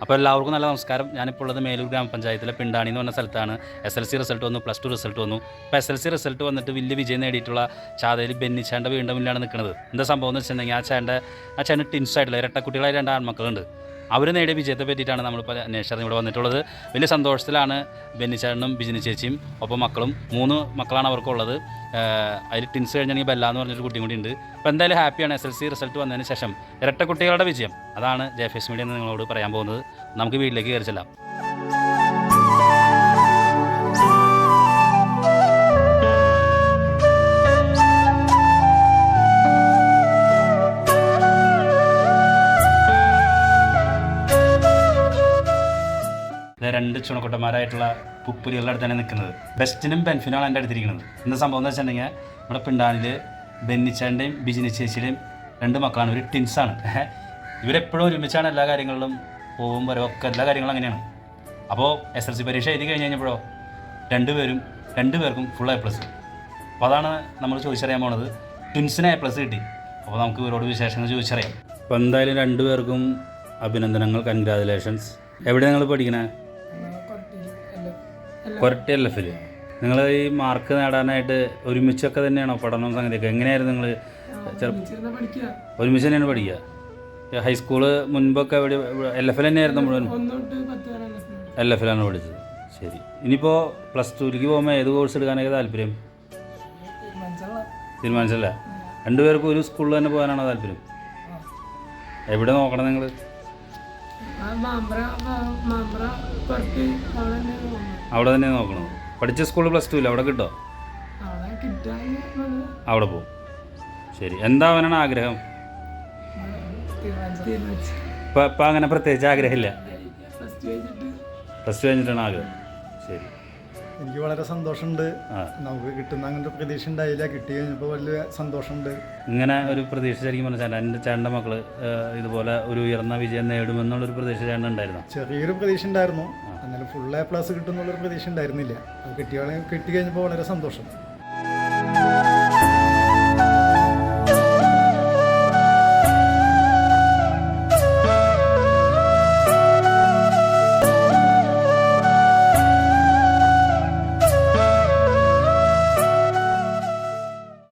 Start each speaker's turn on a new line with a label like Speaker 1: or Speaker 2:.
Speaker 1: അപ്പോൾ എല്ലാവർക്കും നല്ല നമസ്കാരം. ഞാനിപ്പോൾ ഉള്ളത് മേലൂർ ഗ്രാമപഞ്ചായത്തിലെ പിണ്ടാണി എന്ന് പറഞ്ഞ സ്ഥലത്താണ്. SLC റിസൾട്ട് വന്നു, +2 റിസൾട്ട് വന്നു. ഇപ്പോൾ SLC റിസൾട്ട് വന്നിട്ട് വലിയ വിജയം നേടിയിട്ടുള്ള ചാതയിൽ ബെന്നിച്ചാൻ്റെ വീണ്ടും മുന്നിലാണ് നിൽക്കുന്നത്. എന്താ സംഭവം എന്ന് വെച്ചിട്ടുണ്ടെങ്കിൽ ആ ചേട്ടൻ ടിൻസായിട്ടുള്ള ഇരട്ടക്കുട്ടികളായ 2 ആൺമക്കളുണ്ട്. അവർ നേടിയ വിജയത്തെ പറ്റിയിട്ടാണ് നമ്മളിപ്പോൾ അന്വേഷണം ഇവിടെ വന്നിട്ടുള്ളത്. വലിയ സന്തോഷത്തിലാണ് ബെന്നിച്ചാട്ടനും ബിജിനി ചേച്ചിയും ഒപ്പം മക്കളും. 3 മക്കളാണ് അവർക്കുള്ളത്. അതിൽ ടിൻസ് കഴിഞ്ഞാണെങ്കിൽ ബെല്ല എന്ന് പറഞ്ഞൊരു കുട്ടിയും കൂടി ഉണ്ട്. അപ്പോൾ എന്തായാലും ഹാപ്പിയാണ്. SLC റിസൾട്ട് വന്നതിന് ശേഷം ഇരട്ടക്കുട്ടികളുടെ വിജയം, അതാണ് ജെഫേഴ്സ് മീഡിയ എന്ന് നിങ്ങളോട് പറയാൻ പോകുന്നത്. നമുക്ക് വീട്ടിലേക്ക് കയറി ചെല്ലാം. രണ്ട് ചുണക്കുട്ടന്മാരായിട്ടുള്ള പുപ്പുലികളുടെ അടുത്താണ് നിൽക്കുന്നത്. ബെസ്റ്റിനും ബെൻഫിനുമാണ് എൻ്റെ അടുത്തിരിക്കുന്നത്. എന്താ സംഭവം എന്ന് വെച്ചിട്ടുണ്ടെങ്കിൽ നമ്മുടെ പിണ്ടാനിൽ ബെന്നിച്ചാൻ്റെയും ബിജിനി ചേച്ചിയുടെയും 2 മക്കളാണ്. ഇവർ ടിൻസാണ്. ഇവരെപ്പോഴും ഒരുമിച്ചാണ് എല്ലാ കാര്യങ്ങളിലും പോവും വരവൊക്കെ, എല്ലാ കാര്യങ്ങളും അങ്ങനെയാണ്. അപ്പോൾ SLC പരീക്ഷ എഴുതി കഴിഞ്ഞ് കഴിഞ്ഞപ്പോഴോ രണ്ടുപേർക്കും ഫുൾ A+. അപ്പോൾ അതാണ് നമ്മൾ ചോദിച്ചറിയാൻ പോണത്. ട്വിൻസിന് A+ കിട്ടി. അപ്പോൾ നമുക്ക് ഇവരോട് വിശേഷങ്ങൾ ചോദിച്ചറിയാം. അപ്പോൾ എന്തായാലും 2 പേർക്കും അഭിനന്ദനങ്ങൾ, കൺഗ്രാജുലേഷൻസ്. എവിടെ നിങ്ങൾ പഠിക്കണേ? കൊരട്ടി LF. നിങ്ങൾ ഈ മാർക്ക് നേടാനായിട്ട് ഒരുമിച്ചൊക്കെ തന്നെയാണോ പഠനവും സംഗതിയൊക്കെ? എങ്ങനെയായിരുന്നു നിങ്ങൾ? ഒരുമിച്ച് തന്നെയാണ് പഠിക്കുക? ഹൈസ്കൂള് മുൻപൊക്കെ എവിടെ? LF തന്നെയായിരുന്നു മുഴുവൻ? LF പഠിച്ചത്. ശരി. ഇനിയിപ്പോൾ +2ലേക്ക് പോകുമ്പോൾ ഏത് കോഴ്സ് എടുക്കാനൊക്കെ താല്പര്യം? തീരുമാനിച്ചല്ല. 2 പേർക്കും ഒരു സ്കൂളിൽ തന്നെ പോകാനാണോ താല്പര്യം? എവിടെ നോക്കണം നിങ്ങൾ? അവിടെ തന്നെ നോക്കണം. പഠിച്ച സ്കൂൾ +2 ഇല്ല, അവിടെ കിട്ടോ? അവിടെ പോകും. ശരി. എന്താവാനാണ് ആഗ്രഹം? ഇപ്പം അങ്ങനെ പ്രത്യേകിച്ച് ആഗ്രഹമില്ല. +2 കഴിഞ്ഞിട്ടാണ് ആഗ്രഹം. ശരി.
Speaker 2: എനിക്ക് വളരെ സന്തോഷമുണ്ട്. നമുക്ക് കിട്ടുന്ന അങ്ങനത്തെ പ്രതീക്ഷ ഉണ്ടായില്ല, കിട്ടി കഴിഞ്ഞപ്പോൾ വലിയ സന്തോഷമുണ്ട്.
Speaker 1: ഇങ്ങനെ ഒരു പ്രതീക്ഷ ശരിക്കും പറഞ്ഞാൽ എൻ്റെ ചേട്ടൻ്റെ മക്കൾ ഇതുപോലെ ഒരു ഉയർന്ന വിജയം നേടുമെന്നുള്ളൊരു പ്രതീക്ഷ ചേട്ടൻ ഉണ്ടായിരുന്നു?
Speaker 2: ചെറിയൊരു പ്രതീക്ഷ ഉണ്ടായിരുന്നു, എന്നാലും ഫുൾ A+ കിട്ടുമെന്നുള്ളൊരു പ്രതീക്ഷ ഉണ്ടായിരുന്നില്ല. അത് കിട്ടി കഴിഞ്ഞപ്പോൾ വളരെ സന്തോഷം.